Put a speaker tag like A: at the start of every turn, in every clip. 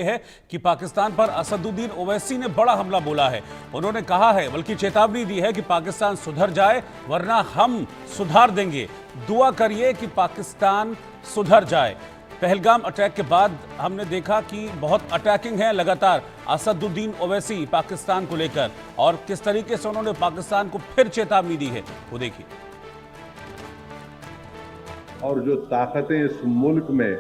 A: है कि पाकिस्तान पर असदुद्दीन ओवैसी ने बड़ा हमला बोला है। उन्होंने कहा है, बल्कि चेतावनी दी है कि पाकिस्तान सुधर जाए वरना हम सुधार देंगे। दुआ करिए कि पाकिस्तान सुधर जाए। पहलगाम अटैक के बाद हमने देखा कि बहुत अटैकिंग है लगातार असदुद्दीन ओवैसी पाकिस्तान को लेकर, और किस तरीके से उन्होंने पाकिस्तान को फिर चेतावनी दी है वो देखिए।
B: और जो ताकतें इस मुल्क में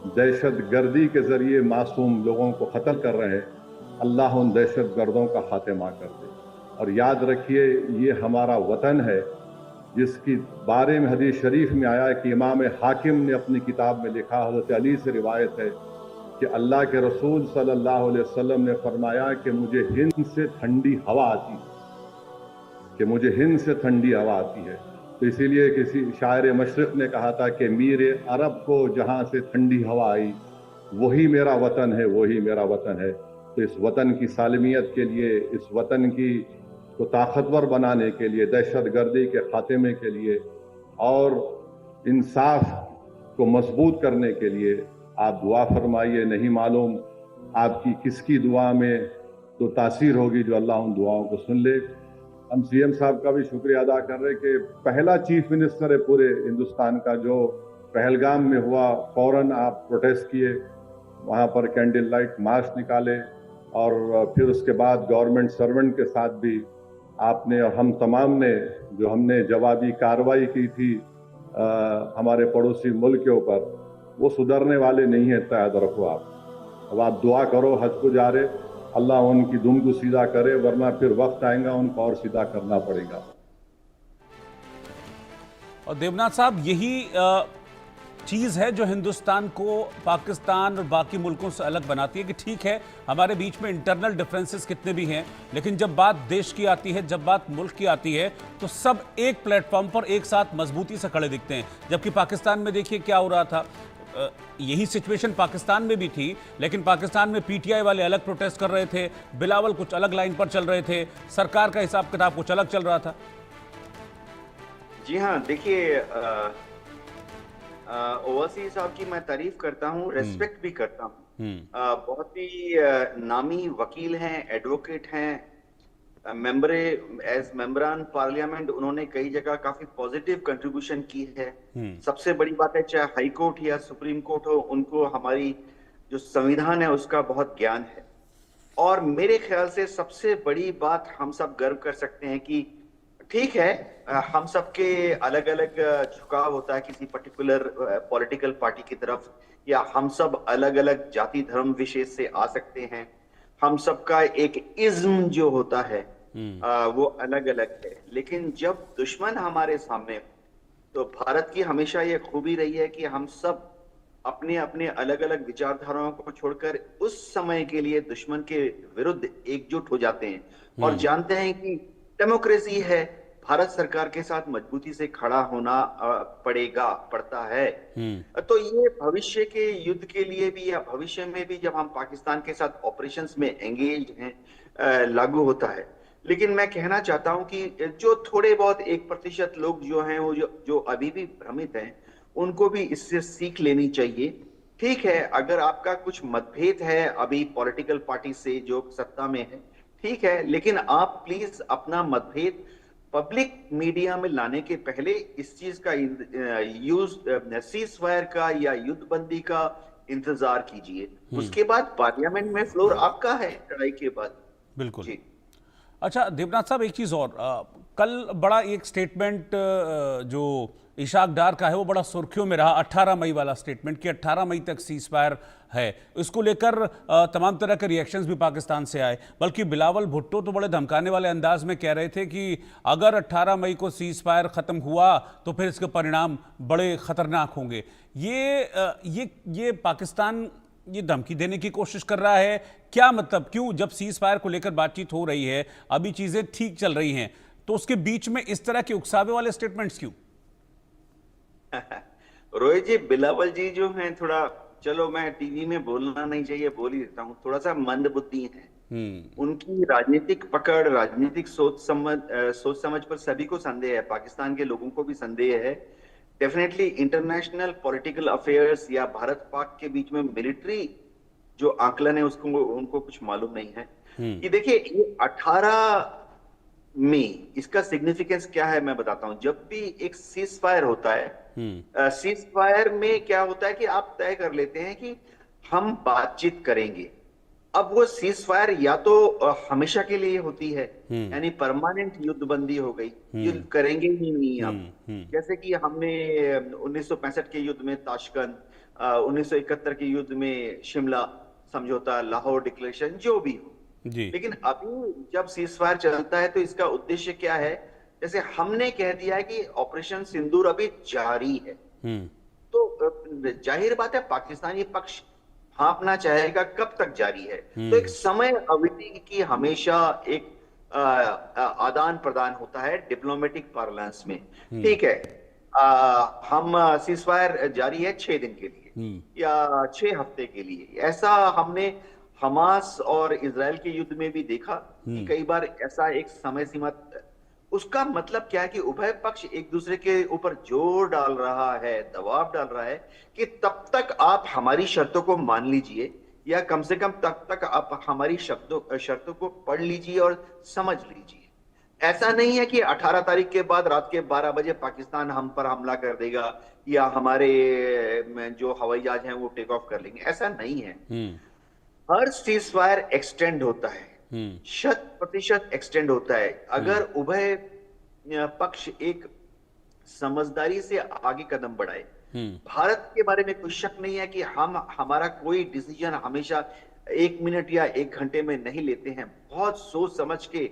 B: दहशतगर्दी के जरिए मासूम लोगों को कत्ल कर रहे हैं, अल्लाह उन दहशतगर्दों का खात्मा कर दे। और याद रखिए, ये हमारा वतन है जिसकी बारे में हदीस शरीफ में आया है कि इमाम हाकिम ने अपनी किताब में लिखा, हज़रत अली से रिवायत है कि अल्लाह के रसूल सल्लल्लाहु अलैहि वसल्लम ने फरमाया कि मुझे हिंद से ठंडी हवा आती है, कि मुझे हिंद से ठंडी हवा आती है। तो इसीलिए किसी शायर मशरिक़ ने कहा था कि मीर अरब को जहां से ठंडी हवा आई वही मेरा वतन है, वही मेरा वतन है। तो इस वतन की सालमियत के लिए, इस वतन की को ताकतवर बनाने के लिए, दहशतगर्दी के खात्मे के लिए और इंसाफ को मजबूत करने के लिए आप दुआ फरमाइए। नहीं मालूम आपकी किसकी दुआ में तो तासीर होगी जो अल्लाह उन दुआओं को सुन ले। हम सीएम साहब का भी शुक्रिया अदा कर रहे कि पहला चीफ मिनिस्टर है पूरे हिंदुस्तान का जो पहलगाम में हुआ, फौरन आप प्रोटेस्ट किए, वहाँ पर कैंडल लाइट मार्च निकाले, और फिर उसके बाद गवर्नमेंट सर्वेंट के साथ भी आपने और हम तमाम ने जो हमने जवाबी कार्रवाई की थी हमारे पड़ोसी मुल्क के ऊपर, वो सुधरने वाले नहीं है, याद रखो आप। अब आप दुआ करो, हज को जा रहे, अल्लाह उनकी दुम को सीधा करे, वरना फिर वक्त आएगा उनको और सीधा करना पड़ेगा।
A: और देवनाथ साहब, यही चीज़ है जो हिंदुस्तान को पाकिस्तान और बाकी मुल्कों से अलग बनाती है कि ठीक है, हमारे बीच में इंटरनल डिफरेंसेस कितने भी हैं, लेकिन जब बात देश की आती है, जब बात मुल्क की आती है, तो सब एक प्लेटफॉर्म पर एक साथ मजबूती से खड़े दिखते हैं। जबकि पाकिस्तान में देखिए क्या हो रहा था, यही सिचुएशन पाकिस्तान में भी थी, लेकिन पाकिस्तान में पीटीआई वाले अलग प्रोटेस्ट कर रहे थे, बिलावल कुछ अलग लाइन पर चल रहे थे, सरकार का हिसाब किताब कुछ अलग चल रहा था।
C: जी हाँ, देखिए, ओवैसी साहब की मैं तारीफ करता हूँ, रेस्पेक्ट भी करता हूँ। बहुत ही नामी वकील हैं, एडवोकेट हैं, एज मेंबरान पार्लियामेंट उन्होंने कई जगह काफी पॉजिटिव कंट्रीब्यूशन की है। सबसे बड़ी बात है, चाहे हाई कोर्ट या सुप्रीम कोर्ट हो, उनको हमारी जो संविधान है उसका बहुत ज्ञान है। और मेरे ख्याल से सबसे बड़ी बात हम सब गर्व कर सकते हैं कि ठीक है, हम सबके अलग अलग झुकाव होता है किसी पर्टिकुलर पॉलिटिकल पार्टी की तरफ, या हम सब अलग अलग जाति धर्म विशेष से आ सकते हैं, हम सबका एक इज्म जो होता है वो अलग अलग है। लेकिन जब दुश्मन हमारे सामने, तो भारत की हमेशा ये खूबी रही है कि हम सब अपने अपने अलग अलग विचारधाराओं को छोड़कर उस समय के लिए दुश्मन के विरुद्ध एकजुट हो जाते हैं और जानते हैं कि डेमोक्रेसी है, भारत सरकार के साथ मजबूती से खड़ा होना पड़ता है। तो ये भविष्य के युद्ध के लिए भी या भविष्य में भी जब हम पाकिस्तान के साथ ऑपरेशंस में एंगेज हैं लागू होता है। लेकिन मैं कहना चाहता हूं कि जो थोड़े बहुत 1% लोग जो हैं वो जो अभी भी भ्रमित हैं, उनको भी इससे सीख लेनी चाहिए। ठीक है, अगर आपका कुछ मतभेद है अभी पॉलिटिकल पार्टी से जो सत्ता में है, ठीक है, लेकिन आप प्लीज अपना मतभेद पब्लिक मीडिया में लाने के पहले इस चीज का सीज फायर का या युद्ध बंदी का इंतजार कीजिए। उसके बाद पार्लियामेंट में फ्लोर आपका है लड़ाई के बाद।
A: बिल्कुल जी। अच्छा देवनाथ साहब, एक चीज और, कल बड़ा एक स्टेटमेंट जो इशाक डार का है वो बड़ा सुर्खियों में रहा, 18 मई वाला स्टेटमेंट कि 18 मई तक सीज फायर है। इसको लेकर तमाम तरह के रिएक्शंस भी पाकिस्तान से आए, बल्कि बिलावल भुट्टो तो बड़े धमकाने वाले अंदाज में कह रहे थे कि अगर 18 मई को सीज फायर खत्म हुआ तो फिर इसके परिणाम बड़े खतरनाक होंगे। ये पाकिस्तान ये धमकी देने की कोशिश कर रहा है क्या? मतलब क्यों, जब सीज फायर को लेकर बातचीत हो रही है, अभी चीजें ठीक चल रही हैं, तो उसके बीच में इस तरह के उकसावे वाले स्टेटमेंट्स क्यों?
C: रोहित जी, बिलावल जी जो हैं थोड़ा, चलो मैं टीवी में बोलना नहीं चाहिए, बोल ही देता हूँ, थोड़ा सा मंद बुद्धि है। उनकी राजनीतिक पकड़, राजनीतिक सोच समझ पर सभी को संदेह है, पाकिस्तान के लोगों को भी संदेह है। डेफिनेटली इंटरनेशनल पॉलिटिकल अफेयर्स या भारत पाक के बीच में मिलिट्री जो आकलन है उसको उनको कुछ मालूम नहीं है कि देखिए ये 18 में इसका सिग्निफिकेंस क्या है मैं बताता हूं। जब भी एक सीज फायर होता है, सीज फायर में क्या होता है कि आप तय कर लेते हैं कि हम बातचीत करेंगे। अब वो सीज फायर या तो हमेशा के लिए होती है, यानी परमानेंट युद्धबंदी हो गई, युद्ध करेंगे ही नहीं अब। जैसे कि हमने 1965 के युद्ध में ताशकंद, 1971 के युद्ध में शिमला समझौता, लाहौर डिक्लेरेशन, जो भी हो।
A: जी।
C: लेकिन अभी जब सीज फायर चलता है तो इसका उद्देश्य क्या है? जैसे हमने कह दिया है कि ऑपरेशन सिंदूर अभी जारी है, तो जाहिर बात है पाकिस्तानी पक्ष भांपना चाहेगा कब तक जारी है। तो एक समय अवधि की हमेशा एक आदान प्रदान होता है डिप्लोमेटिक पार्लेंस में। ठीक है, हम सीज फायर जारी है 6 दिन के लिए या 6 हफ्ते के लिए। ऐसा हमने हमास और इजराइल के युद्ध में भी देखा कि कई बार ऐसा एक समय सीमा। उसका मतलब क्या है कि उभय पक्ष एक दूसरे के ऊपर जोर डाल रहा है, दबाव डाल रहा है कि तब तक आप हमारी शर्तों को मान लीजिए, या कम से कम तब तक आप हमारी शर्तों को पढ़ लीजिए और समझ लीजिए। ऐसा नहीं है कि 18 तारीख के बाद रात के 12 बजे पाकिस्तान हम पर हमला कर देगा या हमारे जो हवाई जहाज हैं वो टेक ऑफ कर लेंगे, ऐसा नहीं है। हर सीज फायर एक्सटेंड होता है, 100% एक्सटेंड होता है। अगर उभय पक्ष एक समझदारी से आगे कदम बढ़ाए। भारत के बारे में कोई शक नहीं है कि हमारा कोई डिसीजन हमेशा 1 मिनट या 1 घंटे में नहीं लेते हैं। बहुत सोच समझ के,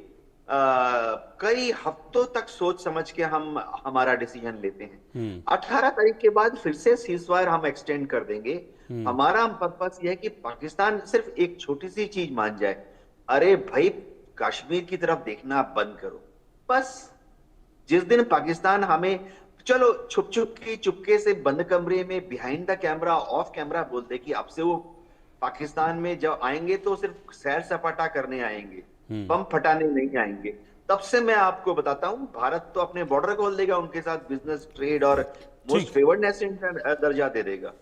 C: कई हफ्तों तक सोच समझ के हम हमारा डिसीजन लेते हैं। 18 तारीख के बाद फिर से सीज फायर हम एक्सटेंड कर देंगे। हमारा पर्पस यह है कि पाकिस्तान सिर्फ एक छोटी सी चीज मान जाए, अरे भाई कश्मीर की तरफ देखना बंद करो। बस जिस दिन पाकिस्तान हमें चलो चुपके से बंद कमरे में behind the camera, of camera बोलते कि अब से वो पाकिस्तान में जब आएंगे तो सिर्फ सैर सपाटा करने आएंगे, बम फटाने नहीं आएंगे, तब से मैं आपको बताता हूं भारत तो अपने बॉर्डर खोल देगा, उनके साथ बिजनेस, ट्रेड और मोस्ट फेवर्ड नेशन का दर्जा दे देगा।